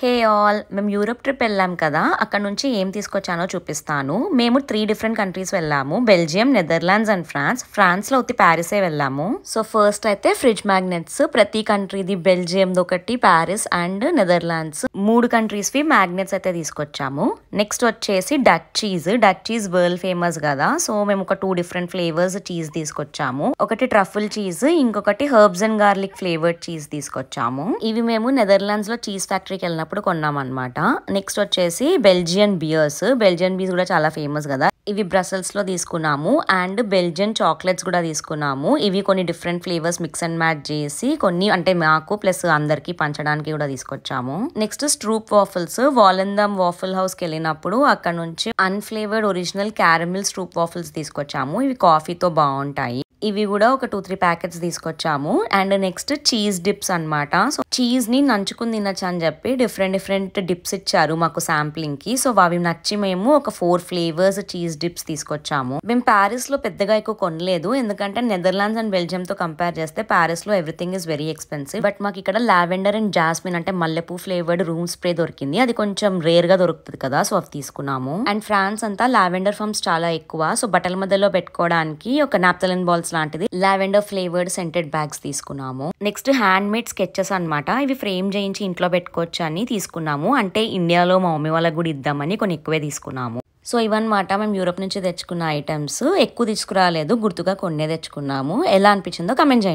Hey all, మేము Europe trip వెళ్ళాం కదా, అక్కడ నుంచి ఏం తీసుకొచ్చానో చూపిస్తాను. మేము 3 డిఫరెంట్ కంట్రీస్ వెళ్ళాము. బెల్జియం, నెదర్లాండ్స్ అండ్ ఫ్రాన్స్లో ఉత్తి ప్యారిసే వెళ్ళాము. సో ఫస్ట్ అయితే ఫ్రిడ్జ్ మ్యాగ్నెట్స్, ప్రతి కంట్రీది బెల్జియంది ఒకటి, ప్యారిస్ అండ్ నెదర్లాండ్స్ 3 కంట్రీస్వి మ్యాగ్నెట్స్ అయితే తీసుకొచ్చాము. నెక్స్ట్ వచ్చేసి డచ్ చీజ్ వరల్డ్ ఫేమస్ కదా, సో మేము ఒక 2 డిఫరెంట్ ఫ్లేవర్స్ చీజ్ తీసుకొచ్చాము. ఒకటి ట్రఫుల్ చీజ్, ఇంకొకటి herbs and garlic flavoured cheese తీసుకొచ్చాము. ఇవి మేము నెదర్లాండ్స్ లో చీజ్ ఫ్యాక్టరీకి వెళ్ళినప్పుడు కొన్నాం అనమాట. నెక్స్ట్ వచ్చేసి బెల్జియన్ బియర్స్ కూడా చాలా ఫేమస్ కదా, ఇవి బ్రసెల్స్ లో తీసుకున్నాము. అండ్ బెల్జియన్ చాక్లెట్స్ కూడా తీసుకున్నాము. ఇవి కొన్ని different flavours mix and match చేసి కొన్ని అంటే మాకు ప్లస్ అందరికి పంచడానికి కూడా తీసుకొచ్చాము. Next Stroop waffles, వాలందమ్ waffle house కి వెళ్ళినప్పుడు అక్కడ నుంచి unflavoured original caramel Stroop waffles తీసుకొచ్చాము. ఇవి కాఫీతో బాగుంటాయి. ఇవి కూడా ఒక 2-3 ప్యాకెట్స్ తీసుకొచ్చాము. అండ్ నెక్స్ట్ చీజ్ డిప్స్ అనమాట. సో చీజ్ ని నంచుకుని తినచ్చు అని చెప్పి డిఫరెంట్ డిప్స్ ఇచ్చారు మాకు శాంప్లింగ్ కి. సో అవి నచ్చి మేము ఒక 4 ఫ్లేవర్స్ చీజ్ డిప్స్ తీసుకొచ్చాము. మేము ప్యారిస్ లో పెద్దగా ఎక్కువ కొనలేదు, ఎందుకంటే నెదర్లాండ్స్ అండ్ బెల్జియం తో కంపేర్ చేస్తే ప్యారిస్ లో everything is very expensive. But మాకు ఇక్కడ లావెండర్ అండ్ జాస్మిన్ అంటే మల్లెపూ ఫ్లేవర్డ్ రూమ్ స్ప్రే దొరికింది. అది కొంచెం రేర్ గా దొరుకుతుంది కదా, సో అవి తీసుకున్నాము. అండ్ ఫ్రాన్స్ అంతా లావెండర్ ఫార్మ్స్ చాలా ఎక్కువ, సో బట్టల మధ్యలో పెట్టుకోవడానికి ఒక నాప్థలిన్ బాల్స్ లాంటిది లావెండర్ ఫ్లేవర్డ్ సెంటెడ్ బ్యాగ్స్ తీసుకున్నాము. నెక్స్ట్ హ్యాండ్ మేడ్ స్కెచెస్ అనమాట. ఇవి ఫ్రేమ్ చేయించి ఇంట్లో పెట్టుకోవచ్చు అని తీసుకున్నాము. అంటే ఇండియాలో మా మమ్మీ వాళ్ళకి కూడా ఇద్దామని కొన్ని ఎక్కువే తీసుకున్నాము. సో ఇవన్నమాట మేము యూరోప్ నుంచి తెచ్చుకున్న ఐటమ్స్. ఎక్కువ తీసుకురాలేదు, గుర్తుగా కొన్నే తెచ్చుకున్నాము. ఎలా అనిపించిందో కమెంట్ చేయండి.